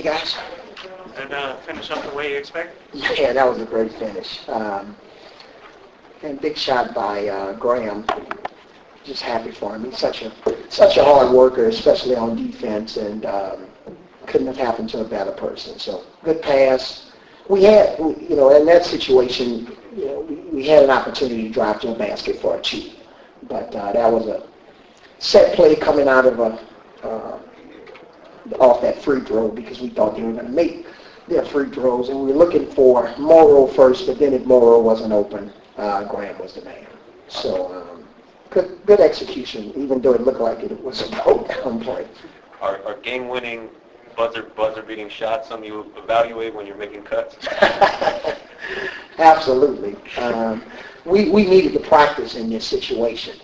guys. And finish up the way you expect? Yeah, that was a great finish. And big shot by Graham. Just happy for him. He's such a hard worker, especially on defense, and couldn't have happened to a better person. So good pass. We had, in that situation, we had an opportunity to drive to a basket for a cheat, but that was a set play coming out of off that free throw because we thought they were going to make their free throws, and we were looking for Morrow first, but then if Morrow wasn't open, Graham was the man. So good execution, even though it looked like it was a down play. Are game-winning buzzer-beating shots something you evaluate when you're making cuts? Absolutely. We needed to practice in this situation.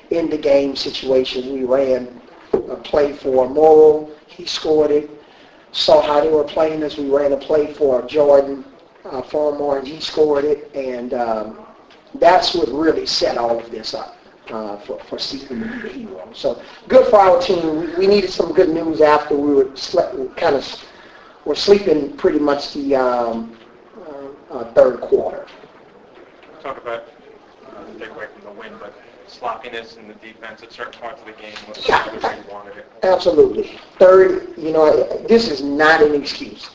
In the game situation, we ran a play for Morrow. He scored it. Saw how they were playing as we ran a play for Jordan Farmore, and he scored it. And that's what really set all of this up for Stephen to be the hero. So good for our team. We needed some good news after we were sleeping pretty much the third quarter. Talk about take away from the win, but sloppiness in the defense at certain parts of the game was where you wanted it. Absolutely. Third, this is not an excuse.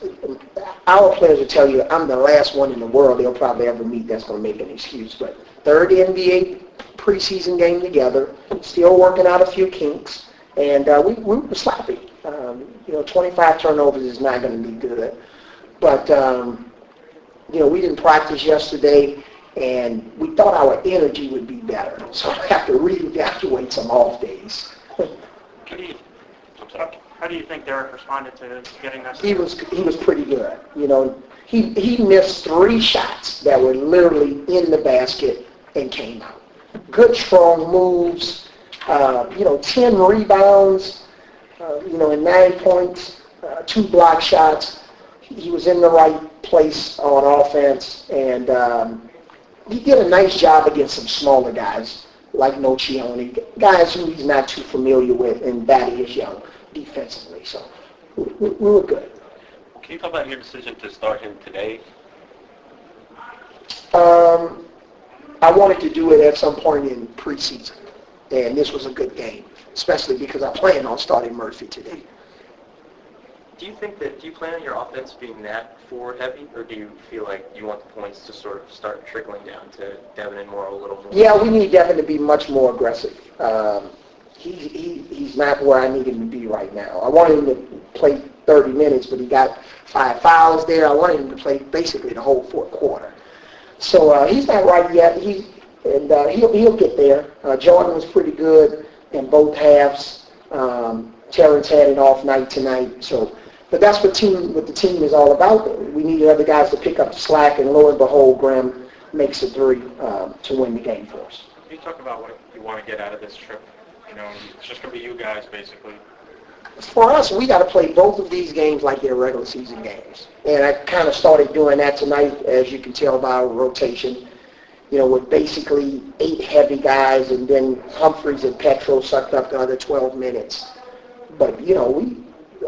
Our players will tell you I'm the last one in the world they'll probably ever meet that's going to make an excuse. But third NBA preseason game together, still working out a few kinks, and we were sloppy. 25 turnovers is not going to be good. But, we didn't practice yesterday, and we thought our energy would be better. So I have to reevaluate some off days. How do you think Derek responded to getting us? He was pretty good. He missed 3 shots that were literally in the basket and came out. Good, strong moves. 10 rebounds. And 9 points. 2 block shots. He was in the right place on offense, and he did a nice job against some smaller guys like Nocioni, guys who he's not too familiar with, and Batty is young defensively. So we were good. Can you talk about your decision to start him today? I wanted to do it at some point in preseason, and this was a good game, especially because I plan on starting Murphy today. Do you plan on your offense being that forward heavy, or do you feel like you want the points to sort of start trickling down to Devin and Morrow a little more? Yeah, we need Devin to be much more aggressive. He's not where I need him to be right now. I wanted him to play 30 minutes, but he got 5 fouls there. I wanted him to play basically the whole fourth quarter. So he's not right yet. He'll get there. Jordan was pretty good in both halves. Terrence had an off night tonight. But that's what the team is all about. We need other guys to pick up the slack, and lo and behold, Graham makes a 3 to win the game for us. Can you talk about what you want to get out of this trip? It's just going to be you guys, basically. For us, we got to play both of these games like they're regular season games. And I kind of started doing that tonight, as you can tell by our rotation. With basically 8 heavy guys, and then Humphreys and Petro sucked up the other 12 minutes. But,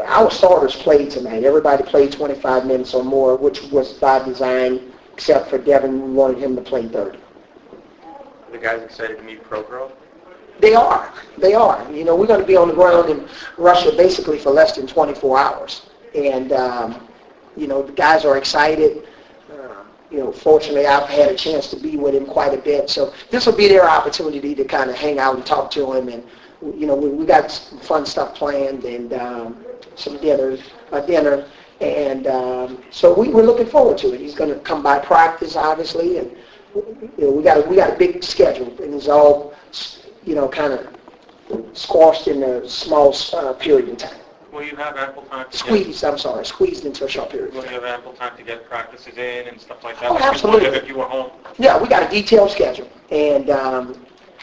our starters played tonight. Everybody played 25 minutes or more, which was by design, except for Devin. We wanted him to play 30. The guys excited to meet Pro? They are. We're going to be on the ground in Russia basically for less than 24 hours. And, the guys are excited. Fortunately, I've had a chance to be with him quite a bit. So this will be their opportunity to kind of hang out and talk to him. And, we got some fun stuff planned, and some dinner. And so we're looking forward to it. He's going to come by practice, obviously. And, we got a big schedule. And it's all, kind of squashed in a small period of time. Will you have ample time to squeezed into a short period. Will you have ample time to get practices in and stuff like that? Oh, absolutely. If you were home? Yeah, we got a detailed schedule. And,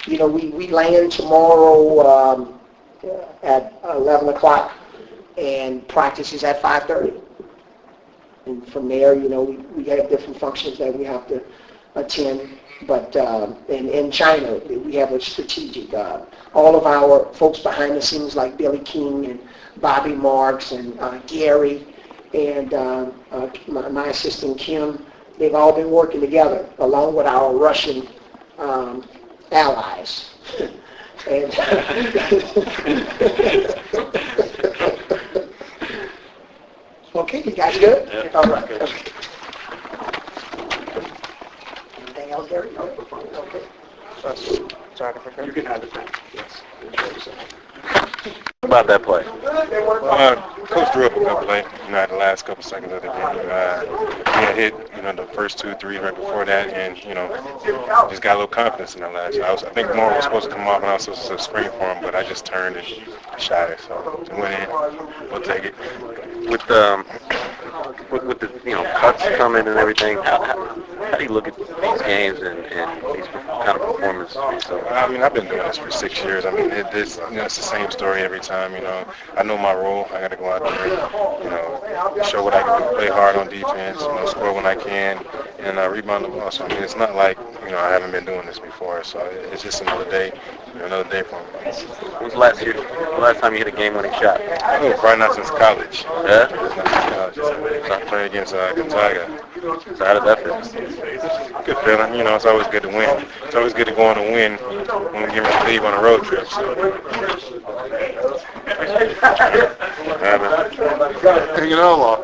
we land tomorrow at 11 o'clock, and practice is at 5:30. And from there, we have different functions that we have to attend. But in China, we have a strategic. All of our folks behind the scenes, like Billy King and Bobby Marks and Gary and my assistant Kim, they've all been working together along with our Russian allies. And okay, you guys good? Yeah. All right. Okay. Anything else, Gary? No? Okay. You can have it back. Yes. About that play. Coach drew up a good play, the last couple seconds of the game. He had hit, the first 2, 3 right before that, and, just got a little confidence in that last shot. I think more was supposed to come off, and I was supposed to screen for him, but I just turned and shot it. So it went in. We'll take it. With the cuts coming and everything, how do you look at these games and these kind of performances? So, I've been doing this for 6 years. It's the same story every time. I know my role. I got to go out there, show what I can do, play hard on defense, score when I can, and rebound the ball. So it's not like I haven't been doing this before. So it's just another day for me. When's the last time you hit a game-winning shot? Probably not since college. Yeah? So I played against Gonzaga. So how did that feel? Good feeling. It's always good to win. It's always good to go on a win when we get ready to leave on a road trip. So. Hanging out a lot,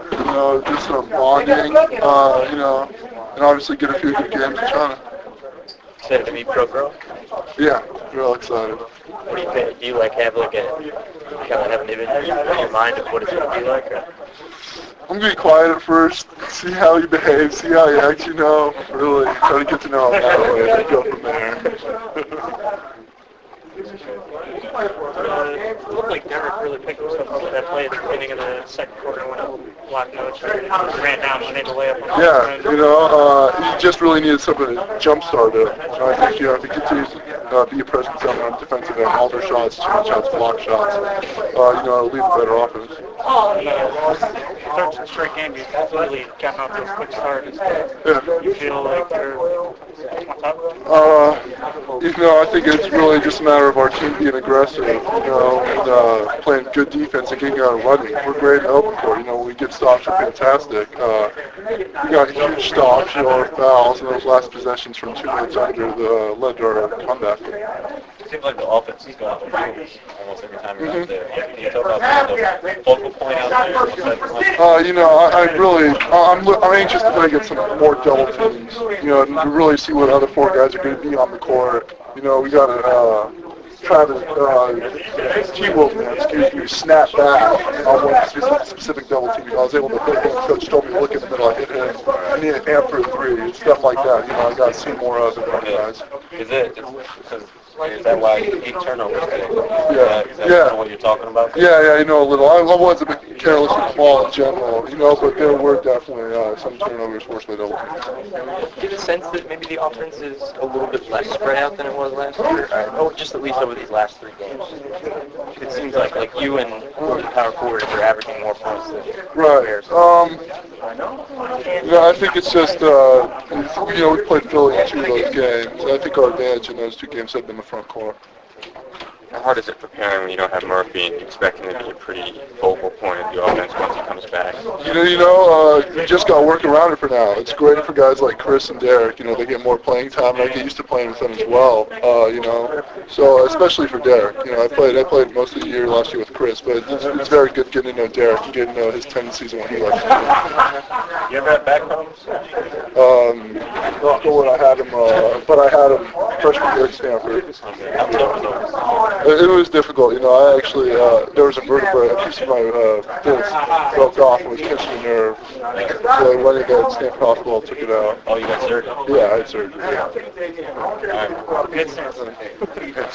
just bonding, and obviously get a few good games in China. Excited to meet Pro Girl? Yeah, real excited. What do you think? Do you have an image in your mind of what it's going to be like? Or? I'm going to be quiet at first, see how he behaves, see how he acts, really try to get to know him that way and go from there. It looked like Derek really picked himself up with that play at the beginning of the second quarter when it blocked notes, ran down, and made the layup. Yeah, he just really needed something to jumpstart it. I think, if he continues to be a presence on the defensive end, all their shots, change shots, block shots, it'll lead a better offense. Third straight game, you've really gotten off to a quick start. Yeah. You feel like you're on top? I think it's really just a matter of our team being aggressive, and playing good defense and getting out and running. We're great at open court. When we get stops, we're fantastic. We got huge stops, fouls, and those last possessions from 2 minutes under led to our comeback. It seems like the offense is going through moves almost every time you're out there. Can you talk about the focal point out there? I'm anxious to play against some more double teams, to really see what other 4 guys are going to be on the court. We got Travis, T-Wolf, snap back on one specific double team. I was able to hit him. Coach told me to look in the middle. I hit him. I need an amp for a 3, stuff like that. I got to see more of it, guys. Is that why you eat turnovers today? Is that Yeah. kind of what you're talking about? Yeah, a little. I was a bit careless with the ball in general, but there were definitely some turnovers forced by double teams. Do you get a sense that maybe the offense is a little bit less spread out than it was last year? Or just at least over these last 3 games? It seems like you and the power forwards are averaging more points than Right. I think it's just, we played Philly in 2 of those games. I think our advantage in those 2 games had been the front court. How hard is it preparing when you don't have Murphy and expecting him to be a pretty focal point of the offense once he comes back? You just got to work around it for now. It's great for guys like Chris and Derek. They get more playing time, and I get used to playing with them as well. So especially for Derek. I played most of the year last year with Chris, but it's very good getting to know Derek and getting to know his tendencies and what he likes to do. You ever have back problems? Not sure when I had him, but I had him freshman year at Stanford. How tough is it? It was difficult, I actually, there was a vertebrae, a piece of my disc broke off and was catching a nerve. So I went into Stanford Hospital and took it out. Oh, you got surgery? Yeah, I had surgery. All right. Good.